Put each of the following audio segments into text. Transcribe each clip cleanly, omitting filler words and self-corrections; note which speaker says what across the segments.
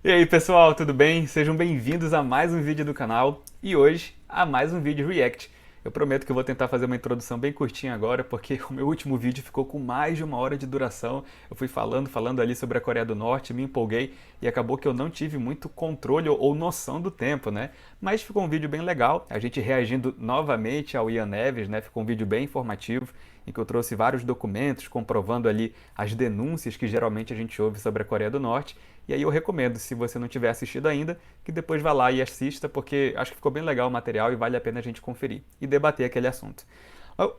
Speaker 1: E aí pessoal, tudo bem? Sejam bem-vindos a mais um vídeo do canal e hoje a mais um vídeo React. Eu prometo que eu vou tentar fazer uma introdução bem curtinha agora, porque o meu último vídeo ficou com mais de 1 hora de duração. Eu fui falando ali sobre a Coreia do Norte, me empolguei e acabou que eu não tive muito controle ou noção do tempo, né? Mas ficou um vídeo bem legal, a gente reagindo novamente ao Ian Neves, né? Ficou um vídeo bem informativo, em que eu trouxe vários documentos comprovando ali as denúncias que geralmente a gente ouve sobre a Coreia do Norte. E aí eu recomendo, se você não tiver assistido ainda, que depois vá lá e assista, porque acho que ficou bem legal o material e vale a pena a gente conferir e debater aquele assunto.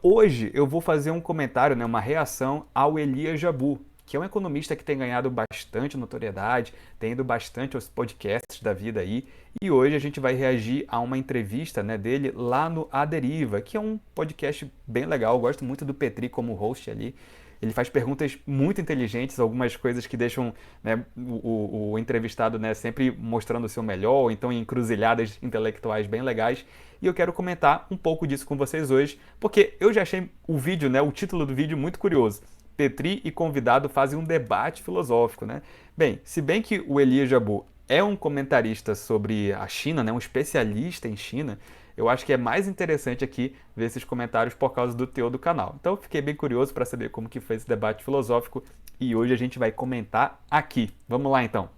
Speaker 1: Hoje eu vou fazer um comentário, né, uma reação ao Elias Jabbour, que é um economista que tem ganhado bastante notoriedade, tem ido bastante aos podcasts da vida aí, e hoje a gente vai reagir a uma entrevista, né, dele lá no A Deriva, que é um podcast bem legal, eu gosto muito do Petri como host ali. Ele faz perguntas muito inteligentes, algumas coisas que deixam, né, o entrevistado, né, sempre mostrando o seu melhor, ou então em encruzilhadas intelectuais bem legais. E eu quero comentar um pouco disso com vocês hoje, porque eu já achei o vídeo, né, o título do vídeo muito curioso. Petri e convidado fazem um debate filosófico, né? Bem, se bem que o Elias Jabbour é um comentarista sobre a China, né, um especialista em China, eu acho que é mais interessante aqui ver esses comentários por causa do teor do canal. Então, fiquei bem curioso para saber como que foi esse debate filosófico e hoje a gente vai comentar aqui. Vamos lá, então.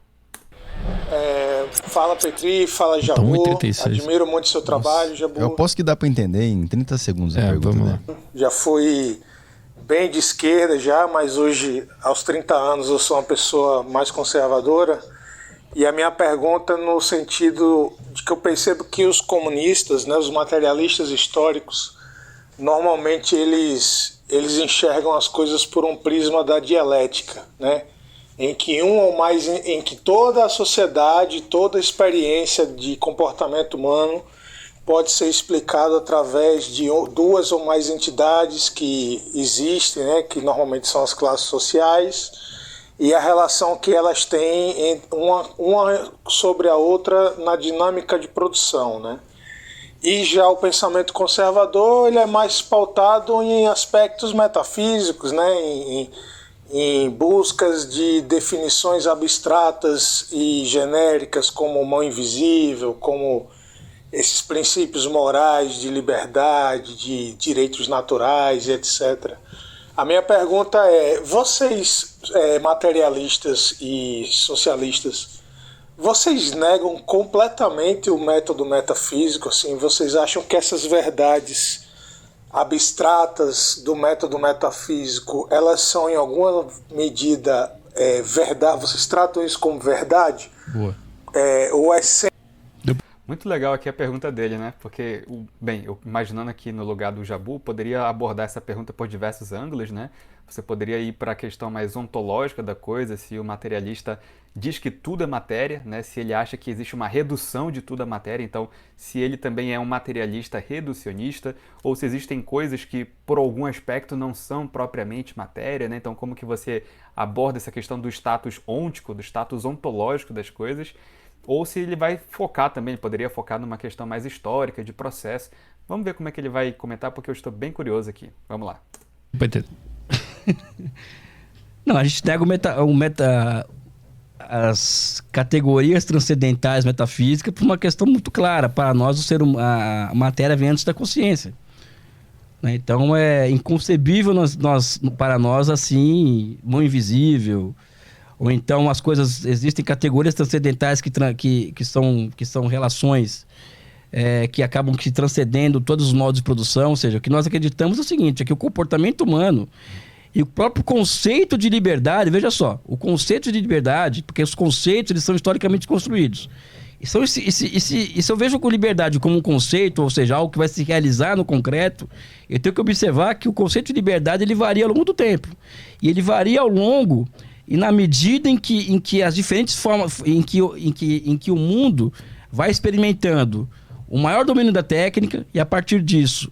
Speaker 2: Fala Petri, fala
Speaker 3: Então,
Speaker 2: Jabbour,
Speaker 3: 1,36.
Speaker 2: admiro muito o seu trabalho, Jabbour.
Speaker 4: Eu posso que dá para entender em 30 segundos a pergunta,
Speaker 3: vamos
Speaker 4: né?
Speaker 3: lá.
Speaker 2: Já fui bem de esquerda já, mas hoje, aos 30 anos, eu sou uma pessoa mais conservadora. E a minha pergunta no sentido de que eu percebo que os comunistas, né, os materialistas históricos, normalmente eles enxergam as coisas por um prisma da dialética, né? Em que toda a sociedade, toda a experiência de comportamento humano pode ser explicado através de duas ou mais entidades que existem, né, que normalmente são as classes sociais, e a relação que elas têm uma sobre a outra na dinâmica de produção, né? E já o pensamento conservador, ele é mais pautado em aspectos metafísicos, né? Em buscas de definições abstratas e genéricas como mão invisível, como esses princípios morais de liberdade, de direitos naturais, etc. A minha pergunta é, vocês materialistas e socialistas, vocês negam completamente o método metafísico? Assim, vocês acham que essas verdades abstratas do método metafísico, elas são em alguma medida verdade? Vocês tratam isso como verdade?
Speaker 3: Boa.
Speaker 2: Ou é sempre...
Speaker 1: Muito legal aqui a pergunta dele, né? Porque, bem, eu imaginando aqui no lugar do Jabbour, poderia abordar essa pergunta por diversos ângulos, né? Você poderia ir para a questão mais ontológica da coisa, se o materialista diz que tudo é matéria, né? Se ele acha que existe uma redução de tudo à matéria, então se ele também é um materialista reducionista, ou se existem coisas que por algum aspecto não são propriamente matéria, né? Então como que você aborda essa questão do status ôntico, do status ontológico das coisas, ou se ele vai focar também, ele poderia focar numa questão mais histórica, de processo. Vamos ver como é que ele vai comentar, porque eu estou bem curioso aqui. Vamos lá.
Speaker 3: Não, a gente nega as categorias transcendentais metafísicas por uma questão muito clara. Para nós, a matéria vem antes da consciência, né? Então, é inconcebível para nós, assim, mão invisível. Ou então as coisas, existem categorias transcendentais que são relações que acabam se transcendendo todos os modos de produção. Ou seja, o que nós acreditamos é o seguinte, é que o comportamento humano e o próprio conceito de liberdade, veja só, o conceito de liberdade, porque os conceitos eles são historicamente construídos. E se eu vejo com liberdade como um conceito, ou seja, algo que vai se realizar no concreto, eu tenho que observar que o conceito de liberdade ele varia ao longo do tempo. E ele varia ao longo e na medida em que as diferentes formas, em que o mundo vai experimentando o maior domínio da técnica, e a partir disso,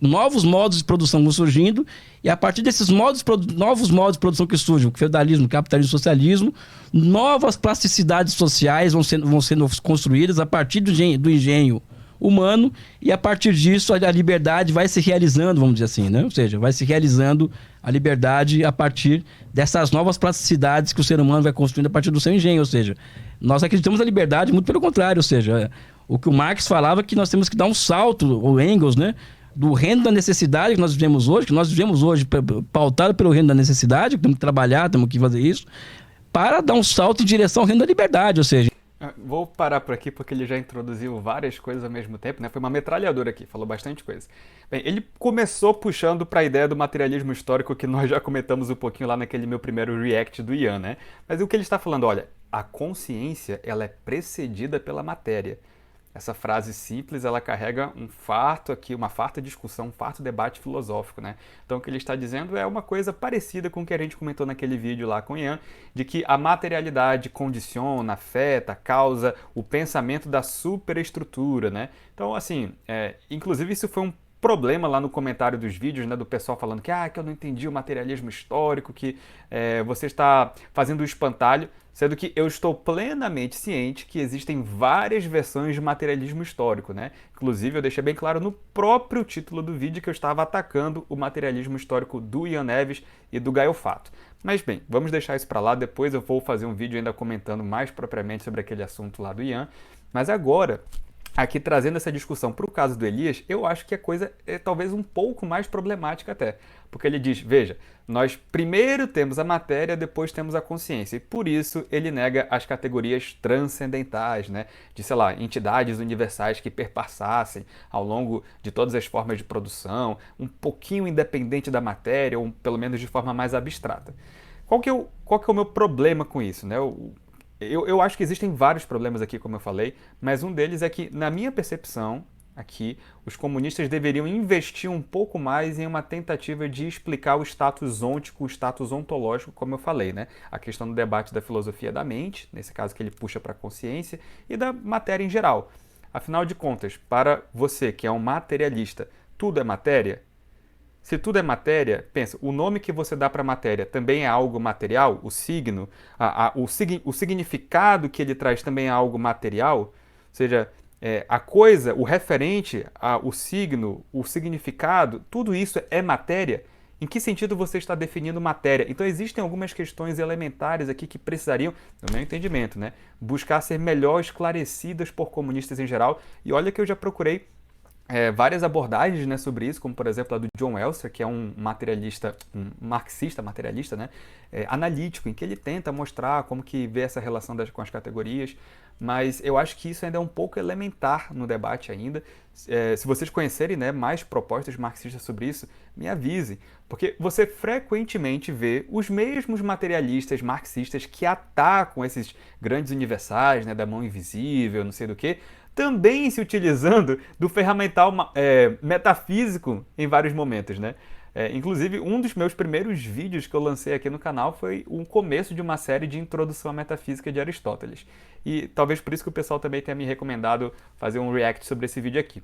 Speaker 3: novos modos de produção vão surgindo, e a partir desses novos modos de produção que surgem, o feudalismo, o capitalismo, o socialismo, novas plasticidades sociais vão sendo construídas a partir do engenho humano, e a partir disso a liberdade vai se realizando, vamos dizer assim, né? Ou seja, vai se realizando a liberdade a partir dessas novas plasticidades que o ser humano vai construindo a partir do seu engenho. Ou seja, nós acreditamos na liberdade, muito pelo contrário. Ou seja, o que o Marx falava, que nós temos que dar um salto, o Engels, né? Do reino da necessidade que nós vivemos hoje, pautado pelo reino da necessidade, que temos que trabalhar, temos que fazer isso, para dar um salto em direção ao reino da liberdade. Ou seja,
Speaker 1: vou parar por aqui porque ele já introduziu várias coisas ao mesmo tempo, né? Foi uma metralhadora aqui, falou bastante coisa. Bem, ele começou puxando para a ideia do materialismo histórico que nós já comentamos um pouquinho lá naquele meu primeiro react do Ian, né? Mas o que ele está falando, olha, a consciência, ela é precedida pela matéria. Essa frase simples, ela carrega um farto aqui, uma farta discussão, um farto debate filosófico, né? Então o que ele está dizendo é uma coisa parecida com o que a gente comentou naquele vídeo lá com o Ian, de que a materialidade condiciona, afeta, causa o pensamento da superestrutura, né? Então, assim, inclusive isso foi um problema lá no comentário dos vídeos, né, do pessoal falando que eu não entendi o materialismo histórico, que você está fazendo o espantalho, sendo que eu estou plenamente ciente que existem várias versões de materialismo histórico, né? Inclusive, eu deixei bem claro no próprio título do vídeo que eu estava atacando o materialismo histórico do Ian Neves e do Gaio Fato. Mas bem, vamos deixar isso para lá, depois eu vou fazer um vídeo ainda comentando mais propriamente sobre aquele assunto lá do Ian. Mas agora, aqui trazendo essa discussão para o caso do Elias, eu acho que a coisa é talvez um pouco mais problemática até. Porque ele diz, veja, nós primeiro temos a matéria, depois temos a consciência. E por isso ele nega as categorias transcendentais, né? De, sei lá, entidades universais que perpassassem ao longo de todas as formas de produção, um pouquinho independente da matéria, ou pelo menos de forma mais abstrata. Qual que é o meu problema com isso, né? Eu acho que existem vários problemas aqui, como eu falei, mas um deles é que, na minha percepção, aqui, os comunistas deveriam investir um pouco mais em uma tentativa de explicar o status ôntico, o status ontológico, como eu falei, né? A questão do debate da filosofia da mente, nesse caso que ele puxa para a consciência, e da matéria em geral. Afinal de contas, para você que é um materialista, tudo é matéria? Se tudo é matéria, pensa, o nome que você dá para a matéria também é algo material? O signo, o significado que ele traz também é algo material? Ou seja, a coisa, o referente, o signo, o significado, tudo isso é matéria? Em que sentido você está definindo matéria? Então existem algumas questões elementares aqui que precisariam, no meu entendimento, né, buscar ser melhor esclarecidas por comunistas em geral. E olha que eu já procurei várias abordagens, né, sobre isso, como por exemplo a do John Elster, que é um materialista, um marxista materialista, né, analítico, em que ele tenta mostrar como que vê essa relação com as categorias, mas eu acho que isso ainda é um pouco elementar no debate ainda. Se vocês conhecerem, né, mais propostas marxistas sobre isso, me avise, porque você frequentemente vê os mesmos materialistas marxistas que atacam esses grandes universais, né, da mão invisível, não sei do que, também se utilizando do ferramental metafísico em vários momentos, né? Inclusive, um dos meus primeiros vídeos que eu lancei aqui no canal foi o começo de uma série de introdução à metafísica de Aristóteles. E talvez por isso que o pessoal também tenha me recomendado fazer um react sobre esse vídeo aqui.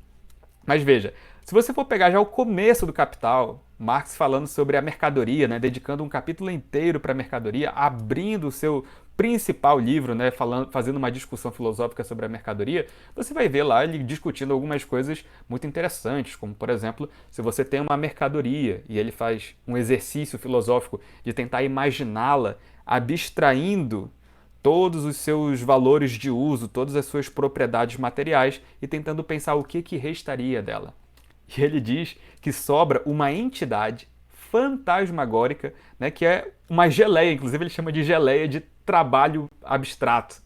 Speaker 1: Mas veja, se você for pegar já o começo do Capital, Marx falando sobre a mercadoria, né, dedicando um capítulo inteiro para a mercadoria, abrindo o seu principal livro, né, fazendo uma discussão filosófica sobre a mercadoria, você vai ver lá ele discutindo algumas coisas muito interessantes, como, por exemplo, se você tem uma mercadoria e ele faz um exercício filosófico de tentar imaginá-la abstraindo todos os seus valores de uso, todas as suas propriedades materiais e tentando pensar o que restaria dela. E ele diz que sobra uma entidade fantasmagórica, né, que é uma geleia, inclusive ele chama de geleia de trabalho abstrato.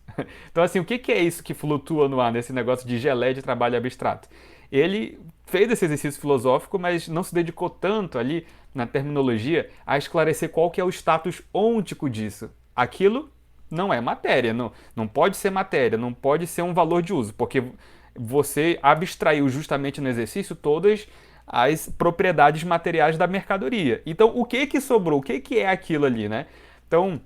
Speaker 1: Então, assim, o que é isso que flutua no ar nesse negócio de geleia de trabalho abstrato? Ele fez esse exercício filosófico, mas não se dedicou tanto ali na terminologia a esclarecer qual que é o status ôntico disso. Aquilo não é matéria, não pode ser matéria, não pode ser um valor de uso, porque você abstraiu justamente no exercício todas as propriedades materiais da mercadoria. Então, o que sobrou? O que é aquilo ali, né? Então,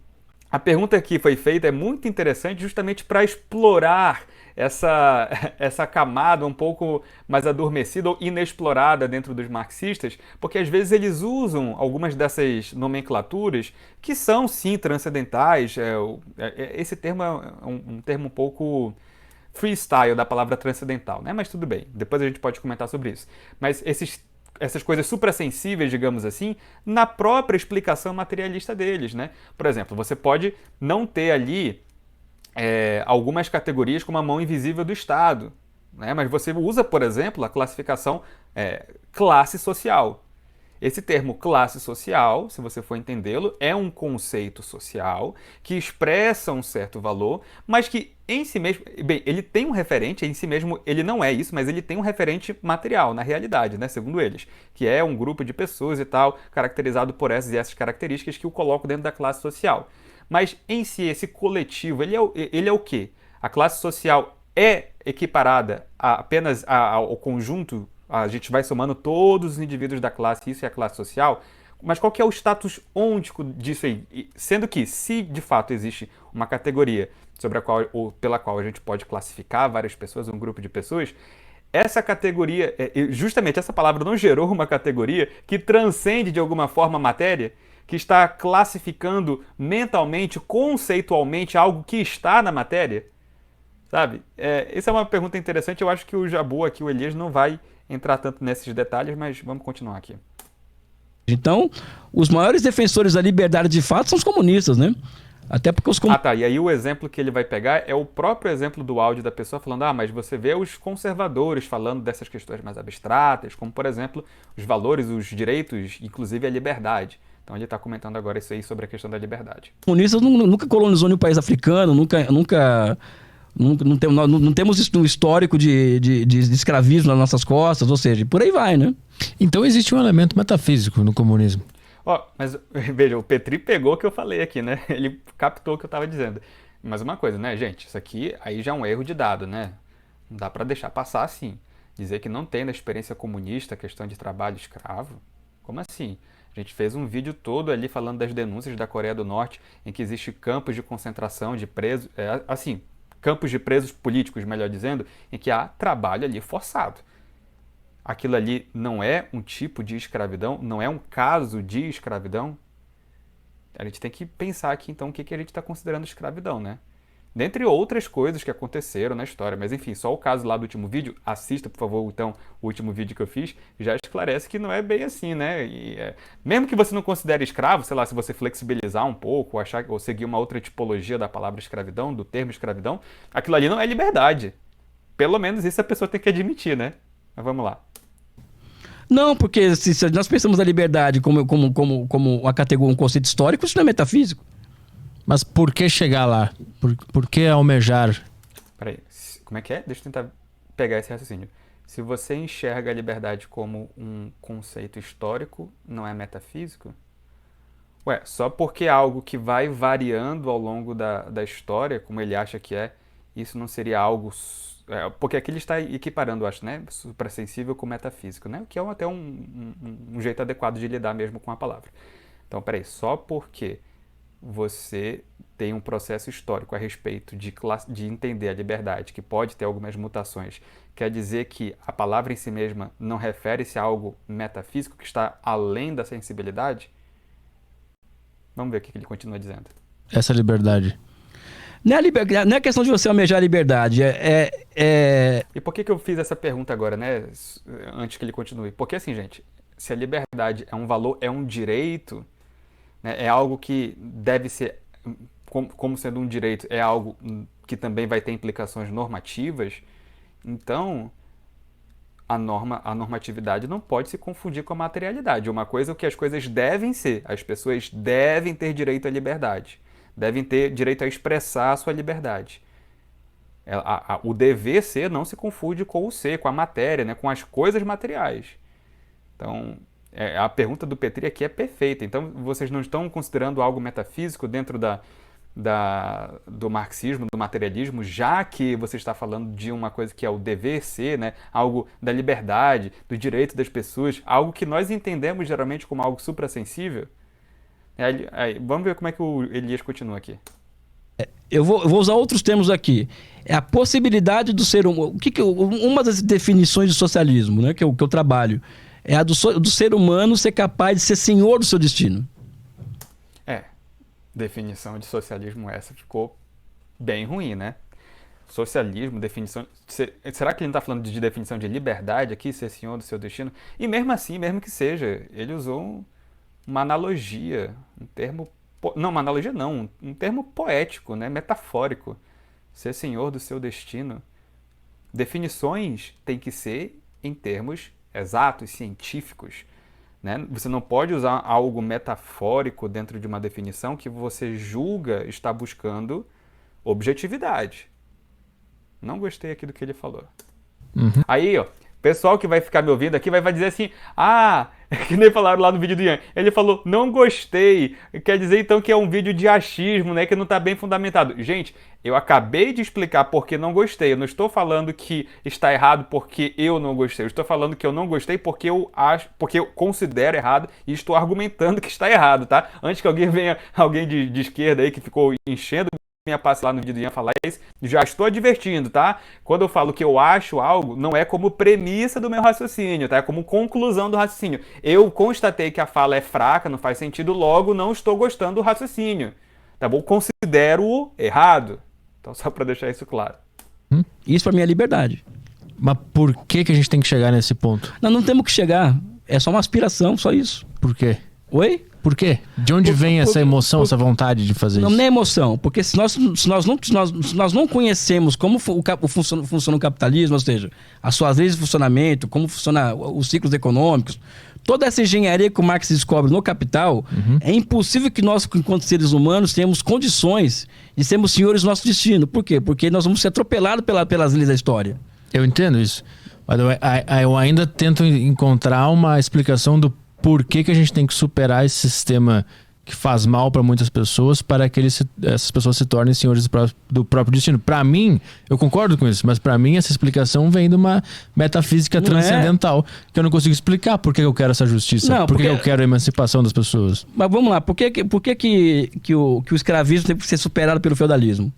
Speaker 1: a pergunta que foi feita é muito interessante justamente para explorar essa camada um pouco mais adormecida ou inexplorada dentro dos marxistas, porque às vezes eles usam algumas dessas nomenclaturas que são sim transcendentais. Esse termo é um termo um pouco freestyle da palavra transcendental, né? Mas tudo bem, depois a gente pode comentar sobre isso. Mas essas coisas suprassensíveis, digamos assim, na própria explicação materialista deles, né? Por exemplo, você pode não ter ali algumas categorias como a mão invisível do Estado, né? Mas você usa, por exemplo, a classificação classe social. Esse termo classe social, se você for entendê-lo, é um conceito social que expressa um certo valor, mas que em si mesmo, bem, ele tem um referente, em si mesmo ele não é isso, mas ele tem um referente material na realidade, né, segundo eles, que é um grupo de pessoas e tal, caracterizado por essas e essas características que o colocam dentro da classe social. Mas em si, esse coletivo, ele é o quê? A classe social é equiparada apenas ao conjunto. A gente vai somando todos os indivíduos da classe, isso é a classe social, mas qual que é o status ôntico disso aí? Sendo que, se de fato existe uma categoria sobre a qual, ou pela qual a gente pode classificar várias pessoas, um grupo de pessoas, essa categoria, justamente essa palavra não gerou uma categoria que transcende de alguma forma a matéria, que está classificando mentalmente, conceitualmente algo que está na matéria? Sabe? Essa é uma pergunta interessante, eu acho que o Jabu aqui, o Elias, não vai entrar tanto nesses detalhes, mas vamos continuar aqui.
Speaker 3: Então, os maiores defensores da liberdade de fato são os comunistas, né? Até porque os
Speaker 1: Ah, tá. E aí o exemplo que ele vai pegar é o próprio exemplo do áudio da pessoa falando, mas você vê os conservadores falando dessas questões mais abstratas, como, por exemplo, os valores, os direitos, inclusive a liberdade. Então ele está comentando agora isso aí sobre a questão da liberdade.
Speaker 3: Os comunistas nunca colonizou nenhum país africano, não temos um histórico de escravismo nas nossas costas, ou seja, por aí vai, né?
Speaker 5: Então existe um elemento metafísico no comunismo.
Speaker 1: Mas veja, o Petri pegou o que eu falei aqui, né? Ele captou o que eu estava dizendo. Mas uma coisa, né, gente? Isso aqui aí já é um erro de dado, né? Não dá para deixar passar assim. Dizer que não tem na experiência comunista a questão de trabalho escravo. Como assim? A gente fez um vídeo todo ali falando das denúncias da Coreia do Norte, em que existe campos de concentração de presos, campos de presos políticos, melhor dizendo, em que há trabalho ali forçado. Aquilo ali não é um tipo de escravidão, não é um caso de escravidão. A gente tem que pensar aqui, então, o que a gente está considerando escravidão, né? Dentre outras coisas que aconteceram na história. Mas, enfim, só o caso lá do último vídeo, assista, por favor, então, o último vídeo que eu fiz, já esclarece que não é bem assim, né? Mesmo que você não considere escravo, sei lá, se você flexibilizar um pouco, ou seguir uma outra tipologia da palavra escravidão, do termo escravidão, aquilo ali não é liberdade. Pelo menos isso a pessoa tem que admitir, né? Mas vamos lá.
Speaker 3: Não, porque se nós pensamos a liberdade como uma categoria, um conceito histórico, isso não é metafísico.
Speaker 5: Mas por que chegar lá? Por que almejar?
Speaker 1: Peraí, como é que é? Deixa eu tentar pegar esse raciocínio. Se você enxerga a liberdade como um conceito histórico, não é metafísico? Só porque é algo que vai variando ao longo da história, como ele acha que é, isso não seria algo... porque aqui ele está equiparando, acho, né? Suprassensível com metafísico, né? O que é até um jeito adequado de lidar mesmo com a palavra. Então, peraí, só porque você tem um processo histórico a respeito de entender a liberdade, que pode ter algumas mutações, quer dizer que a palavra em si mesma não refere-se a algo metafísico que está além da sensibilidade? Vamos ver o que ele continua dizendo.
Speaker 5: Essa liberdade.
Speaker 3: Não é questão de você almejar a liberdade.
Speaker 1: E por que eu fiz essa pergunta agora, né? Antes que ele continue. Porque assim, gente, se a liberdade é um valor, é um direito, né, é algo que deve ser, como sendo um direito, é algo que também vai ter implicações normativas, então a normatividade não pode se confundir com a materialidade. Uma coisa é o que as coisas devem ser. As pessoas devem ter direito à liberdade. Devem ter direito a expressar a sua liberdade. O dever ser não se confunde com o ser, com a matéria, né, com as coisas materiais. Então, a pergunta do Petri aqui é perfeita. Então, vocês não estão considerando algo metafísico dentro do marxismo, do materialismo, já que você está falando de uma coisa que é o dever ser, né, algo da liberdade, do direito das pessoas, algo que nós entendemos geralmente como algo suprassensível? Vamos ver como é que o Elias continua aqui.
Speaker 3: Eu vou usar outros termos aqui. É a possibilidade do ser humano. Uma das definições de socialismo, né, que eu trabalho, é a do ser humano ser capaz de ser senhor do seu destino.
Speaker 1: Definição de socialismo essa ficou bem ruim, né? socialismo, definição... Será que ele não está falando de definição de liberdade aqui, ser senhor do seu destino? E mesmo assim, mesmo que seja, ele usou uma analogia, um termo... Não, uma analogia não, um termo poético, né? Metafórico. Ser senhor do seu destino. Definições têm que ser em termos exatos, científicos. Né? Você não pode usar algo metafórico dentro de uma definição que você julga estar buscando objetividade. Não gostei aqui do que ele falou. Aí, ó, pessoal que vai ficar me ouvindo aqui vai dizer assim, que nem falaram lá no vídeo do Ian, ele falou, não gostei, quer dizer então que é um vídeo de achismo, né, que não está bem fundamentado. Gente, eu acabei de explicar porque não gostei, eu não estou falando que está errado porque eu não gostei, eu estou falando que eu não gostei porque eu considero errado e estou argumentando que está errado, tá? Antes que alguém de esquerda aí que ficou enchendo minha passe lá no vídeo do Ian falar isso, já estou advertindo, tá? Quando eu falo que eu acho algo, não é como premissa do meu raciocínio, tá? É como conclusão do raciocínio. Eu constatei que a fala é fraca, não faz sentido, logo não estou gostando do raciocínio, tá bom? Considero-o errado. Então, só para deixar isso claro.
Speaker 3: Isso para mim é liberdade.
Speaker 5: Mas por que a gente tem que chegar nesse ponto?
Speaker 3: Não temos que chegar. É só uma aspiração, só isso.
Speaker 5: Por quê?
Speaker 3: Oi?
Speaker 5: Por quê? De onde vem essa emoção, essa vontade de fazer isso?
Speaker 3: Não é emoção, porque se nós não conhecemos como funciona o capitalismo, ou seja, as suas leis de funcionamento, como funcionam os ciclos econômicos, toda essa engenharia que o Marx descobre no Capital, é impossível que nós, enquanto seres humanos, tenhamos condições de sermos senhores do nosso destino. Por quê? Porque nós vamos ser atropelados pelas leis da história.
Speaker 5: Eu entendo isso. Mas eu ainda tento encontrar uma explicação do por que a gente tem que superar esse sistema que faz mal para muitas pessoas para que essas pessoas se tornem senhores do próprio destino. Para mim, eu concordo com isso, mas para mim essa explicação vem de uma metafísica transcendental que eu não consigo explicar por que eu quero essa justiça, por que eu quero a emancipação das pessoas.
Speaker 3: Mas vamos lá, por que o escravismo tem que ser superado pelo feudalismo?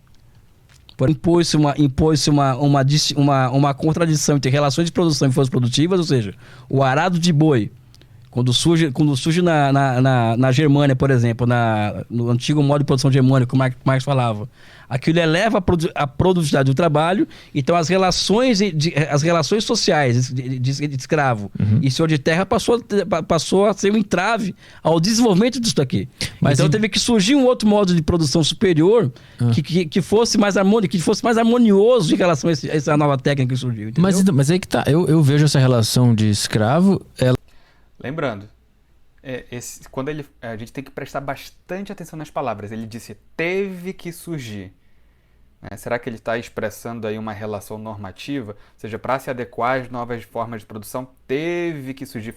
Speaker 3: Impôs-se uma contradição entre relações de produção e forças produtivas, ou seja, o arado de boi, quando surge na Germânia, por exemplo, no antigo modo de produção germânico, como Marx falava, aquilo eleva a produtividade do trabalho, então as relações sociais de escravo e senhor de terra passou a ser um entrave ao desenvolvimento disso daqui. Mas então teve que surgir um outro modo de produção superior que fosse mais harmonioso em relação a essa nova técnica que surgiu.
Speaker 5: Mas aí que tá, eu vejo essa relação de escravo...
Speaker 1: Lembrando, quando a gente tem que prestar bastante atenção nas palavras. Ele disse, teve que surgir. Será que ele está expressando aí uma relação normativa? Ou seja, para se adequar às novas formas de produção, teve que surgir.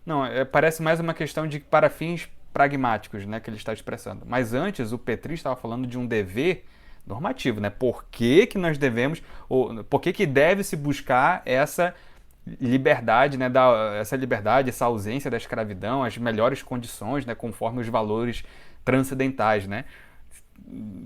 Speaker 1: Não, parece mais uma questão de para fins pragmáticos, né, que ele está expressando. Mas antes, o Petri estava falando de um dever normativo, né? Por que nós devemos, por que deve se buscar essa liberdade, né, essa ausência da escravidão, as melhores condições, né, conforme os valores transcendentais, né?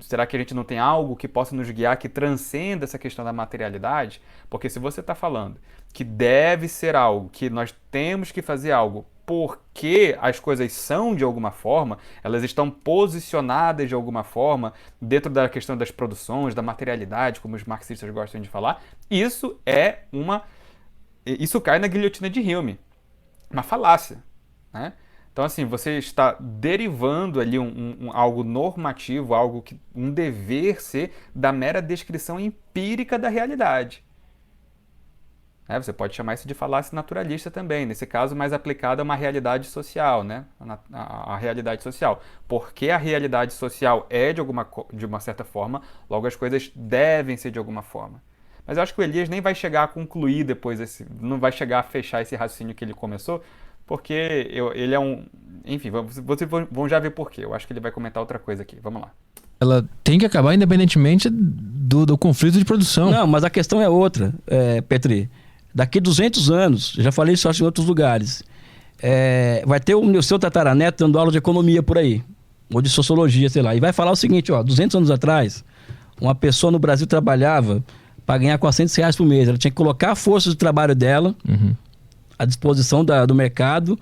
Speaker 1: Será que a gente não tem algo que possa nos guiar, que transcenda essa questão da materialidade? Porque se você está falando que deve ser algo, que nós temos que fazer algo porque as coisas são de alguma forma, elas estão posicionadas de alguma forma dentro da questão das produções, da materialidade, como os marxistas gostam de falar, isso cai na guilhotina de Hume, uma falácia, né? Então, assim, você está derivando ali algo normativo, um dever ser da mera descrição empírica da realidade. Você pode chamar isso de falácia naturalista também, nesse caso mais aplicada a uma realidade social, né? A realidade social. Porque a realidade social é de uma certa forma, logo as coisas devem ser de alguma forma. Mas eu acho que o Elias nem vai chegar a concluir depois, não vai chegar a fechar esse raciocínio que ele começou, porque ele é um... Enfim, vocês vão já ver por quê. Eu acho que ele vai comentar outra coisa aqui. Vamos lá.
Speaker 5: Ela tem que acabar independentemente do conflito de produção.
Speaker 3: Não, mas a questão é outra, Petri. Daqui 200 anos, já falei isso em outros lugares, vai ter o seu tataraneto dando aula de economia por aí, ou de sociologia, sei lá, e vai falar o seguinte, 200 anos atrás, uma pessoa no Brasil trabalhava para ganhar R$400 por mês. Ela tinha que colocar a força de trabalho dela à disposição do mercado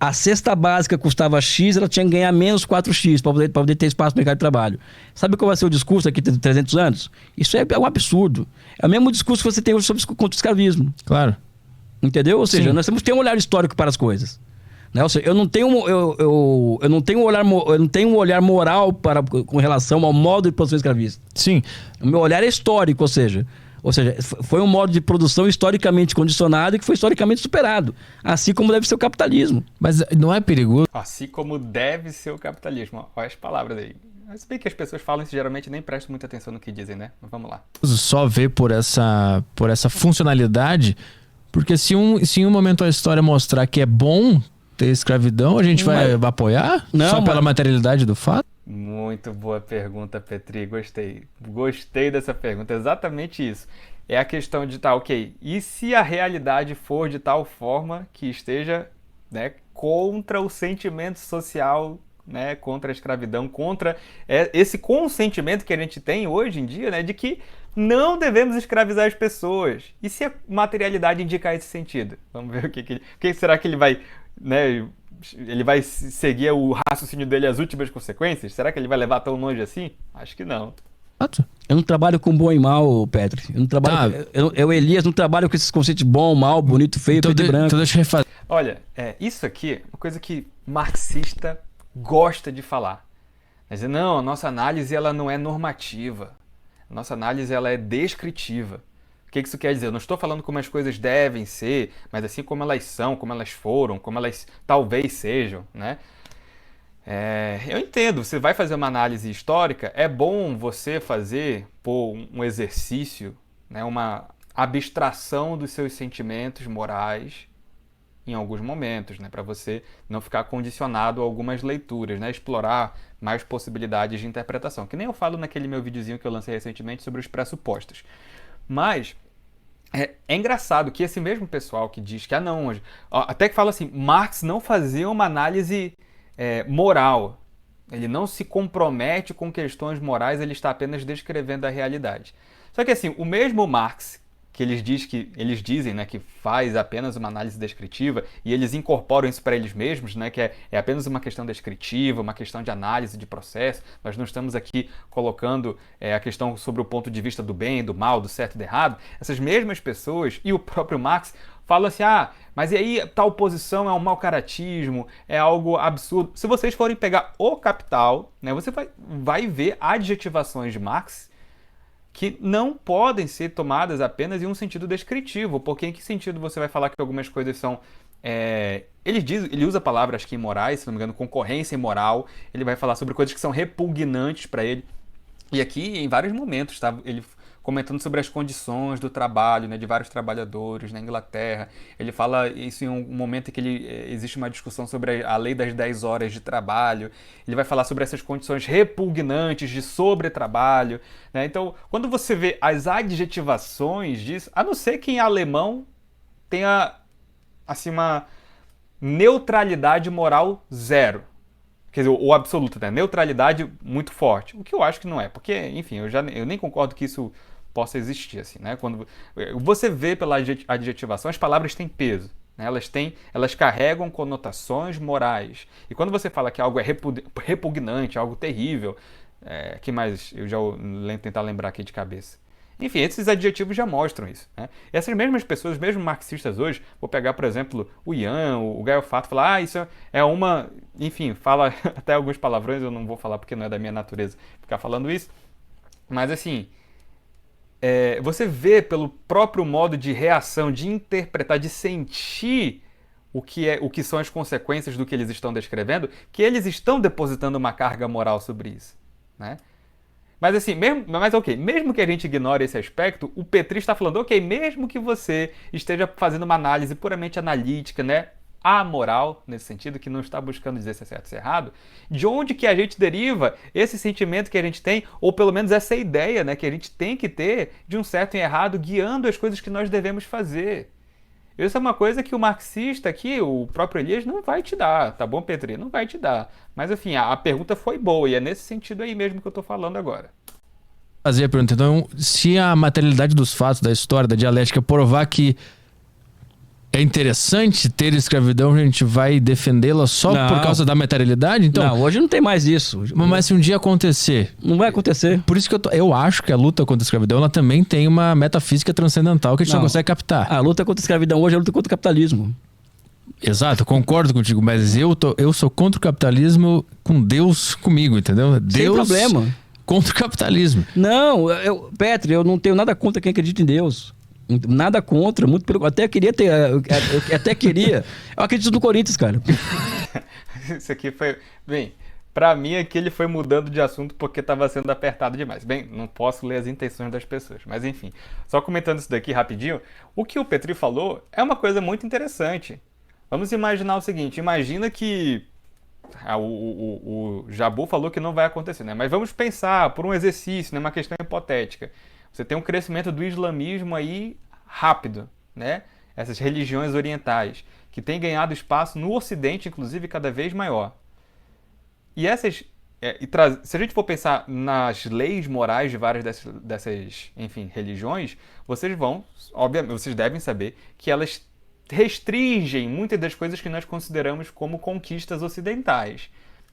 Speaker 3: a cesta básica custava X, ela tinha que ganhar menos 4X para poder ter espaço no mercado de trabalho. Sabe qual vai ser o discurso aqui de 300 anos? Isso é um absurdo. É o mesmo discurso que você tem hoje contra o escravismo.
Speaker 5: Claro.
Speaker 3: Entendeu? Ou seja,
Speaker 5: Sim.
Speaker 3: nós temos que ter um olhar histórico para as coisas. Né? Ou seja, eu não tenho um olhar moral com relação ao modo de produção escravista.
Speaker 5: Sim.
Speaker 3: O meu olhar é histórico, ou seja, foi um modo de produção historicamente condicionado e que foi historicamente superado. Assim como deve ser o capitalismo.
Speaker 5: Mas não é perigoso?
Speaker 1: Assim como deve ser o capitalismo. Olha as palavras aí. Mas bem que as pessoas falam isso, geralmente nem prestam muita atenção no que dizem, né? Mas vamos lá.
Speaker 5: Só ver por essa funcionalidade, porque se em um momento a história mostrar que é bom ter escravidão, a gente vai apoiar?
Speaker 3: Não,
Speaker 5: só pela materialidade do fato?
Speaker 1: Muito boa pergunta, Petri. Gostei. Gostei dessa pergunta. Exatamente isso. É a questão de ok, e se a realidade for de tal forma que esteja, né, contra o sentimento social, né, contra a escravidão, contra esse consentimento que a gente tem hoje em dia, né, de que não devemos escravizar as pessoas. E se a materialidade indicar esse sentido? Vamos ver o que será que ele vai, né, ele vai seguir o raciocínio dele às últimas consequências? Será que ele vai levar tão longe assim? Acho que não.
Speaker 3: Eu não trabalho com bom e mal, Petri. Eu não trabalho. Eu, Elias, não trabalho com esses conceitos bom, mal, bonito, feio, preto e branco.
Speaker 5: Então deixa eu refazer.
Speaker 1: Olha, isso aqui é uma coisa que marxista gosta de falar. Mas não, a nossa análise ela não é normativa. A nossa análise ela é descritiva. O que isso quer dizer? Eu não estou falando como as coisas devem ser, mas assim como elas são, como elas foram, como elas talvez sejam, né? Eu entendo, você vai fazer uma análise histórica, é bom você fazer um exercício, né, uma abstração dos seus sentimentos morais em alguns momentos, né, para você não ficar condicionado a algumas leituras, né, explorar mais possibilidades de interpretação, que nem eu falo naquele meu videozinho que eu lancei recentemente sobre os pressupostos. Mas é engraçado que esse mesmo pessoal que diz que não, até que fala assim, Marx não fazia uma análise moral, ele não se compromete com questões morais, ele está apenas descrevendo a realidade. Só que assim, o mesmo Marx que eles dizem, né, que faz apenas uma análise descritiva e eles incorporam isso para eles mesmos, né, que é apenas uma questão descritiva, uma questão de análise de processo. Nós não estamos aqui colocando a questão sobre o ponto de vista do bem, do mal, do certo e do errado. Essas mesmas pessoas e o próprio Marx falam assim, mas e aí tal posição é um mau caratismo, é algo absurdo. Se vocês forem pegar o Capital, né, você vai ver adjetivações de Marx que não podem ser tomadas apenas em um sentido descritivo, porque em que sentido você vai falar que algumas coisas são... Ele usa palavras que imorais, se não me engano, concorrência imoral, ele vai falar sobre coisas que são repugnantes para ele. E aqui, em vários momentos, tá? Ele comentando sobre as condições do trabalho, né, de vários trabalhadores na Inglaterra. Ele fala isso em um momento em que existe uma discussão sobre a lei das 10 horas de trabalho. Ele vai falar sobre essas condições repugnantes de sobretrabalho, né? Então, quando você vê as adjetivações disso, a não ser que em alemão tenha assim, uma neutralidade moral zero. Quer dizer, o absoluto, né? Neutralidade muito forte. O que eu acho que não é, porque, enfim, eu nem concordo que isso possa existir, assim, né? Quando você vê pela adjetivação, as palavras têm peso, né? Elas carregam conotações morais. E quando você fala que algo é repugnante, algo terrível, que mais eu já vou tentar lembrar aqui de cabeça? Enfim, esses adjetivos já mostram isso, né? E essas mesmas pessoas, mesmo marxistas hoje, vou pegar, por exemplo, o Ian, o Gaio Fato, falar, isso é uma... Enfim, fala até alguns palavrões, eu não vou falar porque não é da minha natureza ficar falando isso. Mas, assim, você vê pelo próprio modo de reação, de interpretar, de sentir o que são as consequências do que eles estão descrevendo, que eles estão depositando uma carga moral sobre isso, né? Mas assim, mesmo que a gente ignore esse aspecto, o Petri está falando, mesmo que você esteja fazendo uma análise puramente analítica, né, amoral, nesse sentido, que não está buscando dizer se é certo ou se é errado, de onde que a gente deriva esse sentimento que a gente tem, ou pelo menos essa ideia, né, que a gente tem que ter de um certo e errado, guiando as coisas que nós devemos fazer. Isso é uma coisa que o marxista aqui, o próprio Elias, não vai te dar, tá bom, Petri? Não vai te dar. Mas, enfim, a pergunta foi boa e é nesse sentido aí mesmo que eu tô falando agora.
Speaker 5: Fazer a pergunta, então, se a materialidade dos fatos, da história, da dialética, provar que é interessante ter escravidão, a gente vai defendê-la só
Speaker 3: Não.
Speaker 5: por causa da materialidade? Então,
Speaker 3: Não, hoje não tem mais isso.
Speaker 5: mas se um dia acontecer...
Speaker 3: Não vai acontecer.
Speaker 5: Por isso que eu acho que a luta contra a escravidão, ela também tem uma metafísica transcendental que a gente não consegue captar.
Speaker 3: A luta contra a escravidão hoje é a luta contra o capitalismo.
Speaker 5: Exato, eu concordo contigo, mas eu sou contra o capitalismo com Deus comigo, entendeu? Deus
Speaker 3: problema.
Speaker 5: contra o capitalismo.
Speaker 3: Não, Petri, eu não tenho nada contra quem acredita em Deus. Nada contra, muito pelo... Até queria ter... Eu até queria... Eu acredito no Corinthians, cara.
Speaker 1: Isso aqui foi... Bem, pra mim aqui ele foi mudando de assunto porque tava sendo apertado demais. Bem, não posso ler as intenções das pessoas, mas enfim. Só comentando isso daqui rapidinho, o que o Petri falou é uma coisa muito interessante. Vamos imaginar o seguinte, imagina que... o Jabu falou que não vai acontecer, né? Mas vamos pensar por um exercício, né? Uma questão hipotética. Você tem um crescimento do islamismo aí rápido, né? Essas religiões orientais, que têm ganhado espaço no Ocidente, inclusive, cada vez maior. E essas... se a gente for pensar nas leis morais de várias dessas, enfim, religiões, vocês vão, obviamente, vocês devem saber que elas restringem muitas das coisas que nós consideramos como conquistas ocidentais.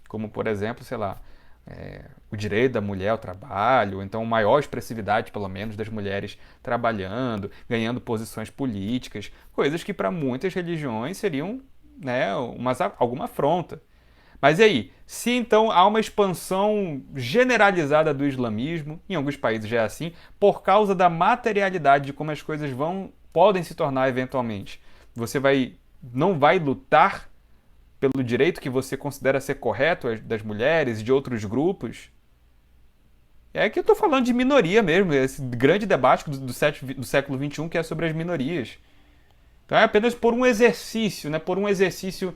Speaker 1: Como, por exemplo, sei lá, o direito da mulher ao trabalho, ou então maior expressividade, pelo menos, das mulheres trabalhando, ganhando posições políticas, coisas que para muitas religiões seriam, né, alguma afronta. Mas e aí, se então há uma expansão generalizada do islamismo, em alguns países já é assim, por causa da materialidade de como as coisas podem se tornar eventualmente, você não vai lutar pelo direito que você considera ser correto das mulheres e de outros grupos? É que eu estou falando de minoria mesmo, esse grande debate do século XXI que é sobre as minorias. Então é apenas por um exercício, né? Por um exercício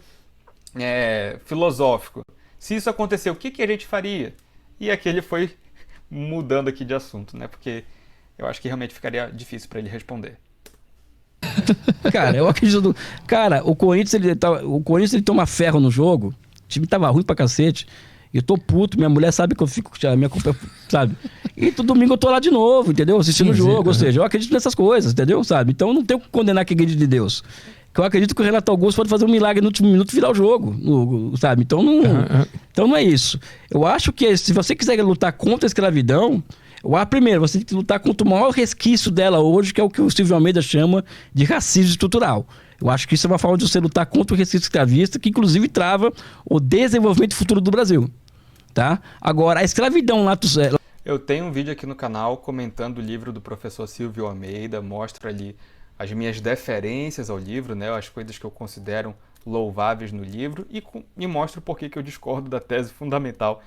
Speaker 1: filosófico. Se isso acontecer, o que a gente faria? E aqui ele foi mudando aqui de assunto, né? Porque eu acho que realmente ficaria difícil para ele responder.
Speaker 3: Cara, eu acredito... Cara, o Corinthians ele toma ferro no jogo. O time tava ruim pra cacete. Eu tô puto, minha mulher sabe que eu fico... A minha culpa, sabe? E todo domingo eu tô lá de novo, entendeu? Assistindo o jogo. Ou seja, eu acredito nessas coisas, entendeu? Sabe? Então eu não tenho que condenar quem acredita de Deus. Eu acredito que o Renato Augusto pode fazer um milagre no último minuto e virar o jogo, sabe? Então não é isso. Eu acho que se você quiser lutar contra a escravidão... Primeiro, você tem que lutar contra o maior resquício dela hoje, que é o que o Silvio Almeida chama de racismo estrutural. Eu acho que isso é uma forma de você lutar contra o resquício escravista, que inclusive trava o desenvolvimento futuro do Brasil. Tá? Agora, a escravidão lá...
Speaker 1: Eu tenho um vídeo aqui no canal comentando o livro do professor Silvio Almeida, mostra ali as minhas deferências ao livro, né, as coisas que eu considero louváveis no livro, e mostro por que eu discordo da tese fundamental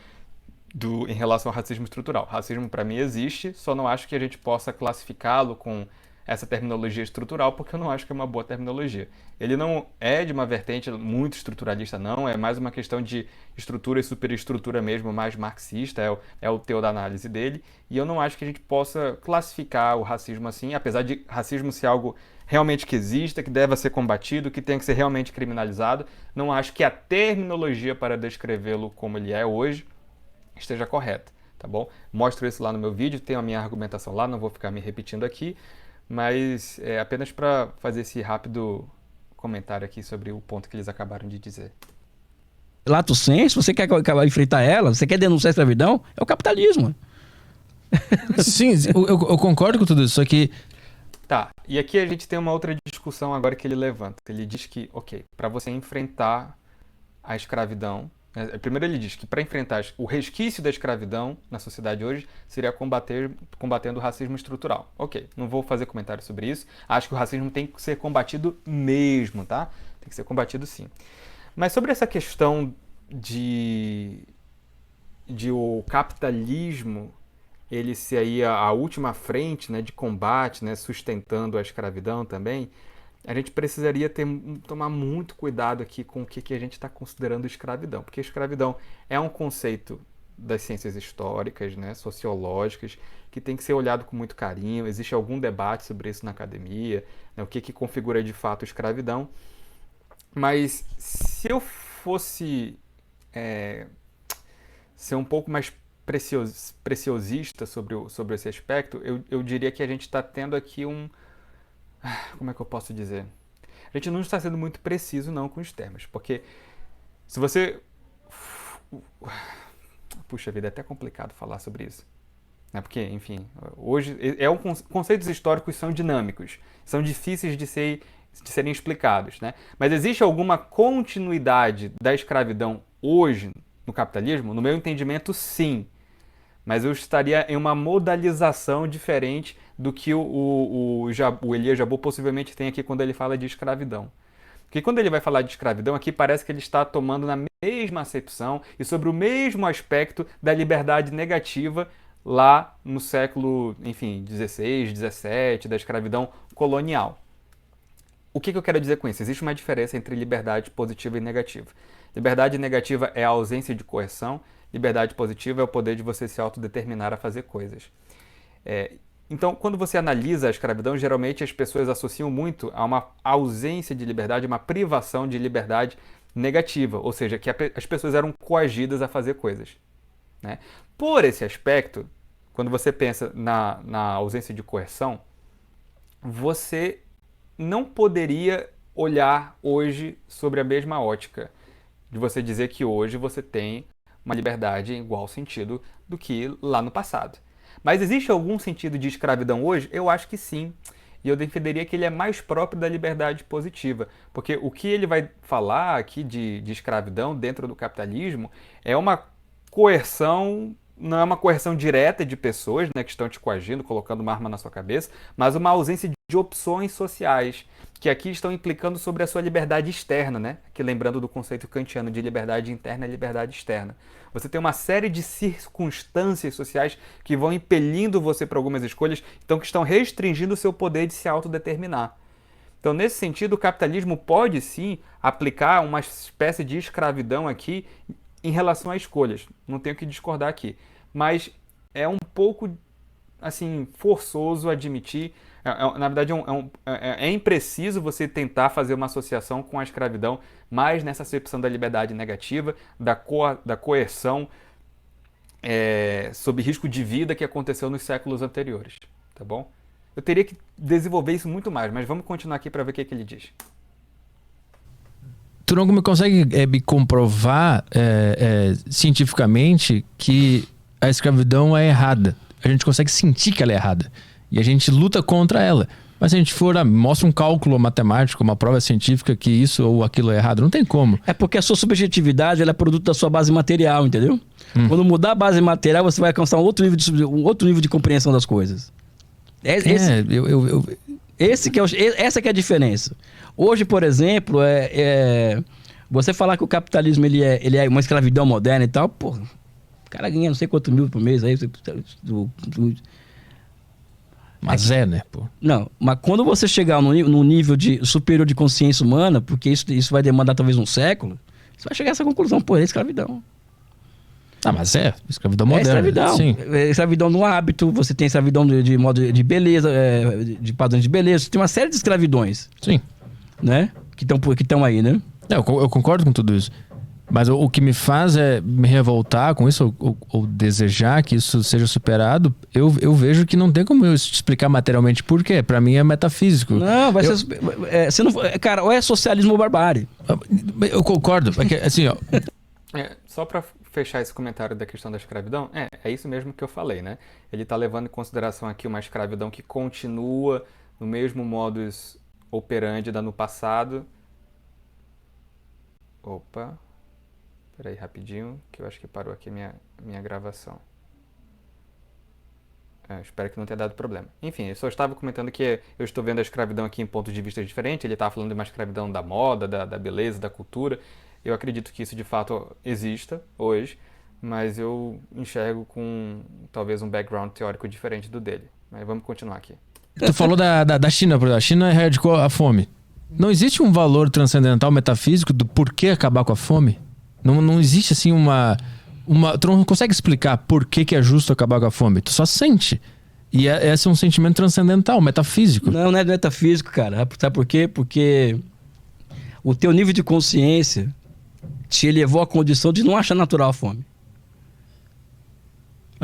Speaker 1: em relação ao racismo estrutural. Racismo, para mim, existe, só não acho que a gente possa classificá-lo com essa terminologia estrutural, porque eu não acho que é uma boa terminologia. Ele não é de uma vertente muito estruturalista, não, é mais uma questão de estrutura e superestrutura mesmo, mais marxista, é o teu da análise dele, e eu não acho que a gente possa classificar o racismo assim, apesar de racismo ser algo realmente que exista, que deva ser combatido, que tenha que ser realmente criminalizado, não acho que a terminologia para descrevê-lo como ele é hoje esteja correta, tá bom? Mostro isso lá no meu vídeo, tenho a minha argumentação lá, não vou ficar me repetindo aqui, mas é apenas para fazer esse rápido comentário aqui sobre o ponto que eles acabaram de dizer.
Speaker 3: Lato sensu, você quer enfrentar ela, você quer denunciar a escravidão, é o capitalismo.
Speaker 5: Sim, eu concordo com tudo isso, só que...
Speaker 1: Tá, e aqui a gente tem uma outra discussão agora que ele levanta. Ele diz que, ok, para você enfrentar a escravidão, primeiro ele diz que para enfrentar o resquício da escravidão na sociedade hoje seria combatendo o racismo estrutural. Ok, não vou fazer comentário sobre isso. Acho que o racismo tem que ser combatido mesmo, tá? Tem que ser combatido sim. Mas sobre essa questão de o capitalismo ele ser aí a última frente, né, de combate, né, sustentando a escravidão também, a gente precisaria tomar muito cuidado aqui com o que a gente está considerando escravidão. Porque escravidão é um conceito das ciências históricas, né, sociológicas, que tem que ser olhado com muito carinho. Existe algum debate sobre isso na academia, né, o que configura de fato escravidão. Mas se eu fosse ser um pouco mais preciosista sobre esse aspecto, eu diria que a gente está tendo aqui como é que eu posso dizer? A gente não está sendo muito preciso não com os termos, porque se você... Puxa vida, é até complicado falar sobre isso. Né? Porque, enfim, hoje conceitos históricos são dinâmicos, são difíceis de serem explicados. Né? Mas existe alguma continuidade da escravidão hoje no capitalismo? No meu entendimento, sim. Mas eu estaria em uma modalização diferente do que o Elias Jabbour possivelmente tem aqui quando ele fala de escravidão. Porque quando ele vai falar de escravidão, aqui parece que ele está tomando na mesma acepção e sobre o mesmo aspecto da liberdade negativa lá no século, enfim, 16, 17, da escravidão colonial. O que eu quero dizer com isso? Existe uma diferença entre liberdade positiva e negativa. Liberdade negativa é a ausência de coerção, liberdade positiva é o poder de você se autodeterminar a fazer coisas. Então, quando você analisa a escravidão, geralmente as pessoas associam muito a uma ausência de liberdade, uma privação de liberdade negativa, ou seja, que as pessoas eram coagidas a fazer coisas. Né? Por esse aspecto, quando você pensa na ausência de coerção, você não poderia olhar hoje sobre a mesma ótica de você dizer que hoje você tem uma liberdade em igual sentido do que lá no passado. Mas existe algum sentido de escravidão hoje? Eu acho que sim. E eu defenderia que ele é mais próprio da liberdade positiva. Porque o que ele vai falar aqui de escravidão dentro do capitalismo é uma coerção, não é uma coerção direta de pessoas, né, que estão te coagindo, colocando uma arma na sua cabeça, mas uma ausência de opções sociais, que aqui estão implicando sobre a sua liberdade externa, né? Que lembrando do conceito kantiano de liberdade interna e liberdade externa. Você tem uma série de circunstâncias sociais que vão impelindo você para algumas escolhas, então que estão restringindo o seu poder de se autodeterminar. Então, nesse sentido, o capitalismo pode sim aplicar uma espécie de escravidão aqui em relação a escolhas. Não tenho que discordar aqui. Mas é um pouco assim, forçoso admitir. Na verdade, é impreciso você tentar fazer uma associação com a escravidão, mais nessa acepção da liberdade negativa, da coerção sob risco de vida que aconteceu nos séculos anteriores. Tá bom? Eu teria que desenvolver isso muito mais, mas vamos continuar aqui para ver o que ele diz.
Speaker 5: Tu não consegue me comprovar cientificamente que a escravidão é errada. A gente consegue sentir que ela é errada. E a gente luta contra ela. Mas se a gente for, mostra um cálculo matemático, uma prova científica que isso ou aquilo é errado, não tem como. É porque a sua subjetividade ela é produto da sua base material, entendeu? Quando mudar a base material, você vai alcançar um outro nível de compreensão das coisas. Essa que é a diferença. Hoje, por exemplo, você falar que o capitalismo ele é uma escravidão moderna e tal, pô, o cara ganha não sei quanto mil por mês aí. Mas né, pô? Não, mas quando você chegar num nível superior de consciência humana, porque isso vai demandar talvez um século, você vai chegar a essa conclusão, pô, é escravidão. Ah, mas escravidão moderna. É escravidão. Sim. É escravidão no hábito, você tem escravidão de modo de beleza, de padrões de beleza, você tem uma série de escravidões. Sim. Né? Que estão aí, né? Eu concordo com tudo isso. Mas o que me faz me revoltar com isso, ou desejar que isso seja superado, eu vejo que não tem como eu explicar materialmente por quê. Pra mim é metafísico. Não, vai ser... você não, cara, ou é socialismo ou barbárie. Eu concordo. Porque, assim, ó...
Speaker 1: Só pra fechar esse comentário da questão da escravidão, é isso mesmo que eu falei, né? Ele está levando em consideração aqui uma escravidão que continua no mesmo modus operandi da no passado. Opa, peraí rapidinho, que eu acho que parou aqui minha gravação. Espero que não tenha dado problema. Enfim, eu só estava comentando que eu estou vendo a escravidão aqui em pontos de vista diferentes. Ele estava falando de uma escravidão da moda, da beleza, da cultura. Eu acredito que isso de fato exista hoje, mas eu enxergo com talvez um background teórico diferente do dele. Mas vamos continuar aqui.
Speaker 5: Tu falou da China, por exemplo. A China erradicou a fome. Não existe um valor transcendental metafísico do porquê acabar com a fome? Não existe assim tu não consegue explicar por que é justo acabar com a fome. Tu só sente. E esse é um sentimento transcendental, metafísico. Não é metafísico, cara. Sabe por quê? Porque o teu nível de consciência te elevou à condição de não achar natural a fome.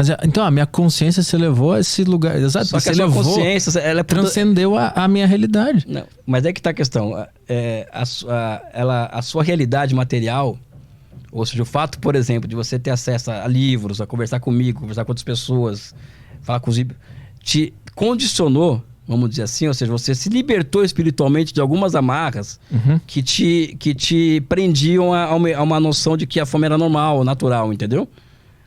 Speaker 5: Mas então a minha consciência se levou a esse lugar. Exato,
Speaker 3: Só que
Speaker 5: você
Speaker 3: a sua
Speaker 5: levou,
Speaker 3: consciência, ela é
Speaker 5: transcendeu a minha realidade.
Speaker 3: Não, mas é que tá a questão. A sua realidade material, ou seja, o fato, por exemplo, de você ter acesso a livros, a conversar comigo, conversar com outras pessoas, falar com os... te condicionou, vamos dizer assim, ou seja, você se libertou espiritualmente de algumas amarras que te prendiam a uma noção de que a fome era normal, natural, entendeu?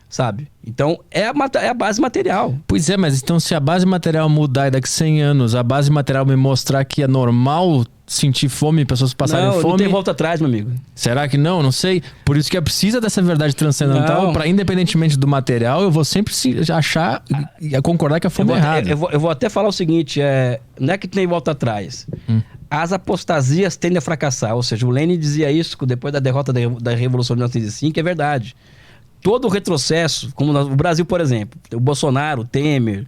Speaker 3: Sabe? Então, é a base material.
Speaker 5: Pois é, mas então se a base material mudar e daqui 100 anos a base material me mostrar que é normal sentir fome, pessoas passarem fome...
Speaker 3: Não tem volta atrás, meu amigo.
Speaker 5: Será que não? Não sei. Por isso que é precisa dessa verdade transcendental para, independentemente do material, eu vou sempre achar e concordar que a fome é errada.
Speaker 3: Eu vou até falar o seguinte, não é que tem volta atrás. As apostasias tendem a fracassar. Ou seja, o Lenin dizia isso depois da derrota da Revolução de 1905, é verdade. Todo o retrocesso, como o Brasil, por exemplo, o Bolsonaro, o Temer,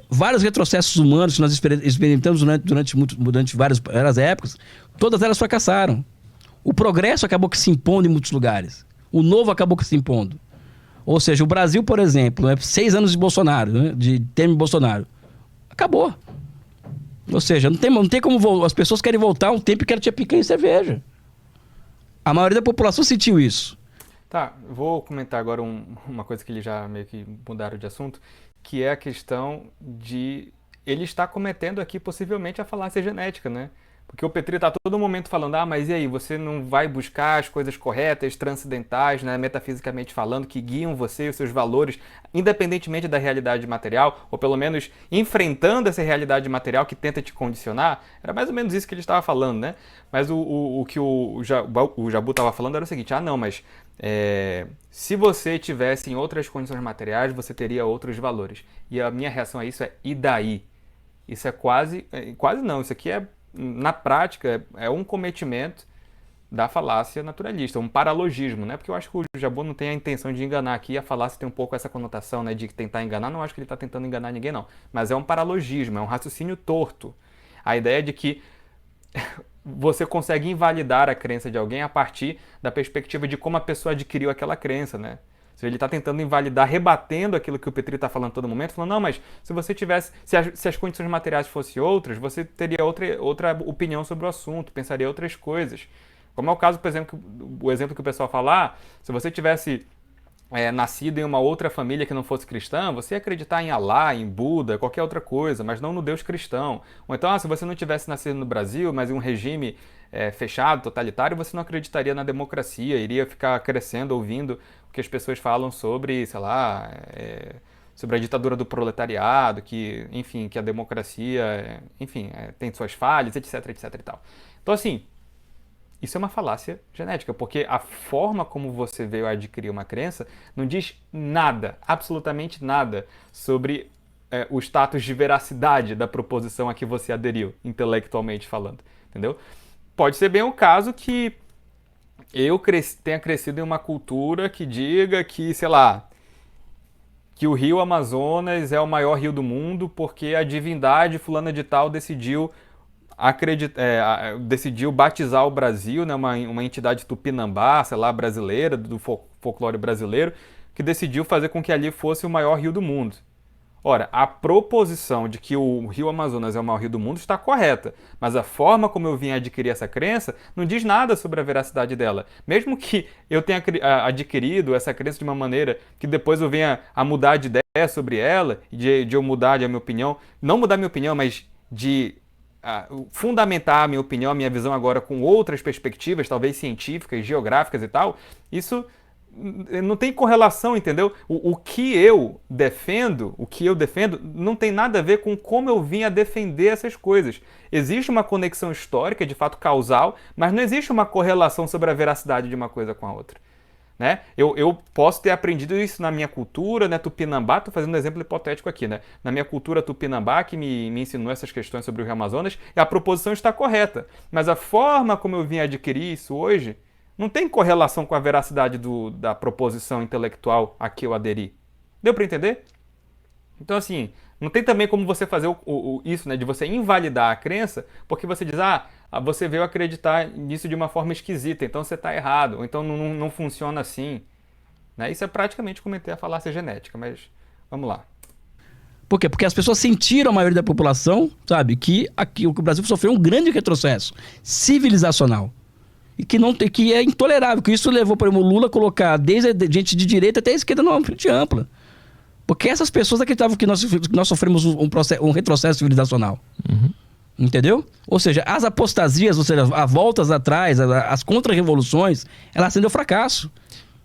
Speaker 3: vários retrocessos humanos que nós experimentamos durante várias épocas, todas elas fracassaram. O progresso acabou que se impondo em muitos lugares. O novo acabou que se impondo. Ou seja, o Brasil, por exemplo, 6 anos de Bolsonaro, né, de Temer e Bolsonaro, acabou. Ou seja, não tem como as pessoas querem voltar a um tempo que era tinha picanha e cerveja. A maioria da população sentiu isso.
Speaker 1: Tá, vou comentar agora uma coisa que eles já meio que mudaram de assunto, que é a questão de ele estar cometendo aqui possivelmente a falácia genética, né? Porque o Petri está todo momento falando, mas e aí, você não vai buscar as coisas corretas, transcendentais, né, metafisicamente falando, que guiam você e os seus valores, independentemente da realidade material, ou pelo menos enfrentando essa realidade material que tenta te condicionar? Era mais ou menos isso que ele estava falando, né? Mas o que o Jabu estava falando era o seguinte, mas se você tivesse em outras condições materiais, você teria outros valores. E a minha reação a isso é, e daí? Isso é quase não, isso aqui na prática, é um cometimento da falácia naturalista, um paralogismo, né? Porque eu acho que o Jabu não tem a intenção de enganar aqui, a falácia tem um pouco essa conotação, né, de tentar enganar, não acho que ele está tentando enganar ninguém, não. Mas é um paralogismo, é um raciocínio torto. A ideia de que você consegue invalidar a crença de alguém a partir da perspectiva de como a pessoa adquiriu aquela crença, né? Ele está tentando invalidar, rebatendo aquilo que o Petri está falando a todo momento, falando, não, mas se você tivesse, se as condições materiais fossem outras, você teria outra opinião sobre o assunto, pensaria outras coisas. Como é o caso, por exemplo, o exemplo que o pessoal fala, se você tivesse nascido em uma outra família que não fosse cristã, você ia acreditar em Alá, em Buda, qualquer outra coisa, mas não no Deus cristão. Ou então, se você não tivesse nascido no Brasil, mas em um regime fechado, totalitário, você não acreditaria na democracia, iria ficar crescendo, ouvindo o que as pessoas falam sobre, sei lá, sobre a ditadura do proletariado, que, enfim, que a democracia, enfim, tem suas falhas, etc, etc e tal. Então, assim, isso é uma falácia genética, porque a forma como você veio a adquirir uma crença não diz nada, absolutamente nada, sobre o status de veracidade da proposição a que você aderiu, intelectualmente falando, entendeu? Pode ser bem o caso que eu tenha crescido em uma cultura que diga que, sei lá, que o rio Amazonas é o maior rio do mundo porque a divindade fulana de tal decidiu batizar o Brasil, né, uma entidade tupinambá, sei lá, brasileira, do folclore brasileiro, que decidiu fazer com que ali fosse o maior rio do mundo. Ora, a proposição de que o rio Amazonas é o maior rio do mundo está correta, mas a forma como eu vim adquirir essa crença não diz nada sobre a veracidade dela. Mesmo que eu tenha adquirido essa crença de uma maneira que depois eu venha a mudar de ideia sobre ela, de eu mudar a minha opinião, não mudar a minha opinião, mas de fundamentar a minha opinião, a minha visão agora com outras perspectivas, talvez científicas, geográficas e tal, isso não tem correlação, entendeu? O que eu defendo não tem nada a ver com como eu vim a defender essas coisas. Existe uma conexão histórica, de fato causal, mas não existe uma correlação sobre a veracidade de uma coisa com a outra. Né? Eu posso ter aprendido isso na minha cultura, né, Tupinambá, estou fazendo um exemplo hipotético aqui, né? Na minha cultura Tupinambá, que me ensinou essas questões sobre o Rio Amazonas, e a proposição está correta. Mas a forma como eu vim adquirir isso hoje não tem correlação com a veracidade da proposição intelectual a que eu aderi. Deu para entender? Então, assim, não tem também como você fazer isso, né, de você invalidar a crença, porque você diz, você veio acreditar nisso de uma forma esquisita, então você está errado, ou então não funciona assim. né? Isso é praticamente cometer a falácia genética, mas vamos lá.
Speaker 3: Por quê? Porque as pessoas sentiram, a maioria da população, sabe, que aqui o Brasil sofreu um grande retrocesso civilizacional. E que, não tem, que é intolerável. Que isso levou, por exemplo, o Lula a colocar desde a gente de direita até a esquerda numa frente ampla. Porque essas pessoas acreditavam que nós sofremos um retrocesso civilizacional.
Speaker 5: Uhum.
Speaker 3: Entendeu? Ou seja, as apostasias, ou seja, as voltas atrás, as contra-revoluções, elas sendo fracasso.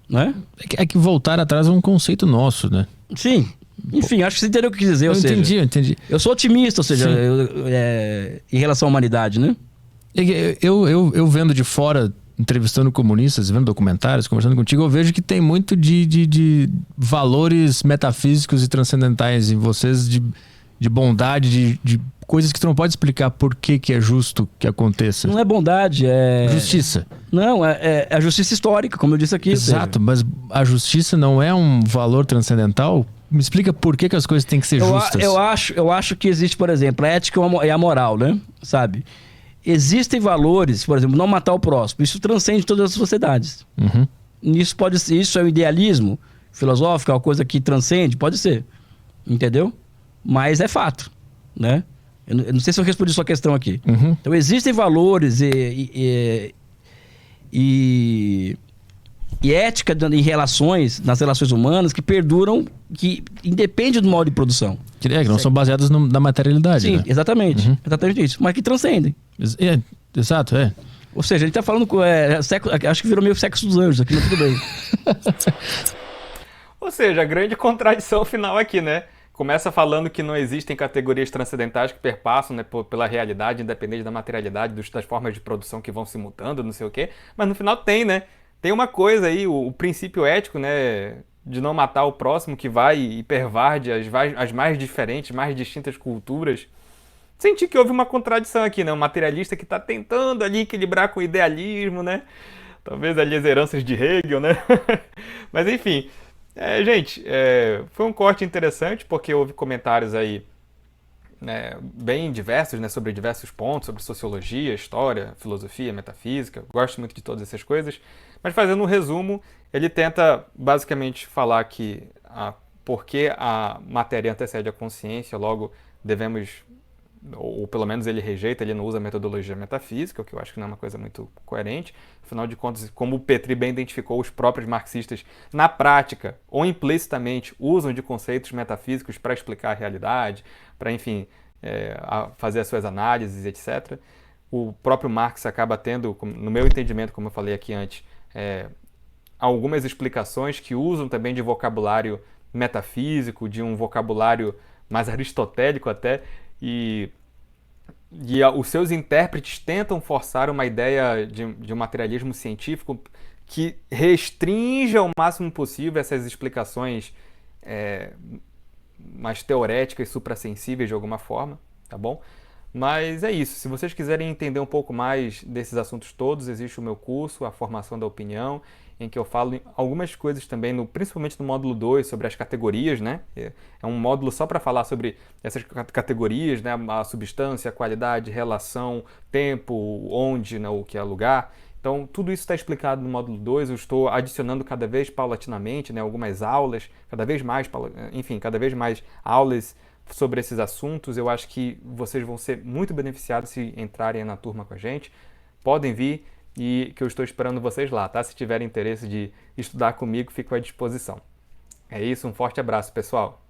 Speaker 3: Né?
Speaker 5: É que voltar atrás é um conceito nosso, né?
Speaker 3: Sim. Enfim, acho que você entendeu o que quis dizer.
Speaker 5: Eu entendi.
Speaker 3: Eu sou otimista, ou seja, em relação à humanidade, né?
Speaker 5: Eu vendo de fora, entrevistando comunistas, vendo documentários, conversando contigo, eu vejo que tem muito de valores metafísicos e transcendentais em vocês, de bondade, de coisas que tu não pode explicar por que é justo que aconteça.
Speaker 3: Não é bondade, é...
Speaker 5: Justiça.
Speaker 3: Não, é a justiça histórica, como eu disse aqui.
Speaker 5: Exato, mas a justiça não é um valor transcendental? Me explica por que as coisas têm que ser justas.
Speaker 3: Eu acho que existe, por exemplo, a ética e a moral, né? Sabe? Existem valores, por exemplo, não matar o próximo. Isso transcende todas as sociedades.
Speaker 5: Uhum.
Speaker 3: Isso é um idealismo filosófico, é uma coisa que transcende? Pode ser. Entendeu? Mas é fato, né? Eu não sei se eu respondi sua questão aqui.
Speaker 5: Uhum.
Speaker 3: Então, existem valores e ética em relações, nas relações humanas, que perduram, que independem do modo de produção.
Speaker 5: Que não são baseadas na materialidade.
Speaker 3: Sim,
Speaker 5: né?
Speaker 3: Exatamente.
Speaker 5: Uhum.
Speaker 3: Exatamente isso. Mas que transcendem.
Speaker 5: Exato.
Speaker 3: Ou seja, a gente tá falando... acho que virou meio sexo dos anjos aqui, mas tudo bem.
Speaker 1: Ou seja, a grande contradição final aqui, né? Começa falando que não existem categorias transcendentais que perpassam, né, pela realidade, independente da materialidade, das formas de produção que vão se mudando, não sei o quê. Mas no final tem, né? Tem uma coisa aí, o princípio ético, né, de não matar o próximo, que vai e pervade as mais diferentes, mais distintas culturas. Senti que houve uma contradição aqui, né? Um materialista que está tentando ali equilibrar com o idealismo, né? Talvez ali as heranças de Hegel, né? Mas enfim, gente, foi um corte interessante, porque houve comentários aí, né, bem diversos, né, sobre diversos pontos, sobre sociologia, história, filosofia, metafísica. Gosto muito de todas essas coisas. Mas fazendo um resumo, ele tenta basicamente falar que porque a matéria antecede a consciência, logo devemos, ou pelo menos ele rejeita, ele não usa a metodologia metafísica, o que eu acho que não é uma coisa muito coerente. Afinal de contas, como o Petri bem identificou, os próprios marxistas, na prática ou implicitamente, usam de conceitos metafísicos para explicar a realidade, para, enfim, fazer as suas análises, etc. O próprio Marx acaba tendo, no meu entendimento, como eu falei aqui antes, algumas explicações que usam também de vocabulário metafísico, de um vocabulário mais aristotélico até, e os seus intérpretes tentam forçar uma ideia de um materialismo científico que restrinja o máximo possível essas explicações mais teoréticas, suprassensíveis de alguma forma, tá bom? Mas é isso. Se vocês quiserem entender um pouco mais desses assuntos todos, existe o meu curso, A Formação da Opinião, em que eu falo algumas coisas também, principalmente no módulo 2, sobre as categorias, né? É um módulo só para falar sobre essas categorias, né? A substância, a qualidade, relação, tempo, onde, né? O que é lugar. Então, tudo isso está explicado no módulo 2. Eu estou adicionando cada vez paulatinamente, né? Algumas aulas, cada vez mais aulas sobre esses assuntos. Eu acho que vocês vão ser muito beneficiados se entrarem na turma com a gente. Podem vir e que eu estou esperando vocês lá, tá? Se tiverem interesse de estudar comigo, fico à disposição. É isso, um forte abraço, pessoal!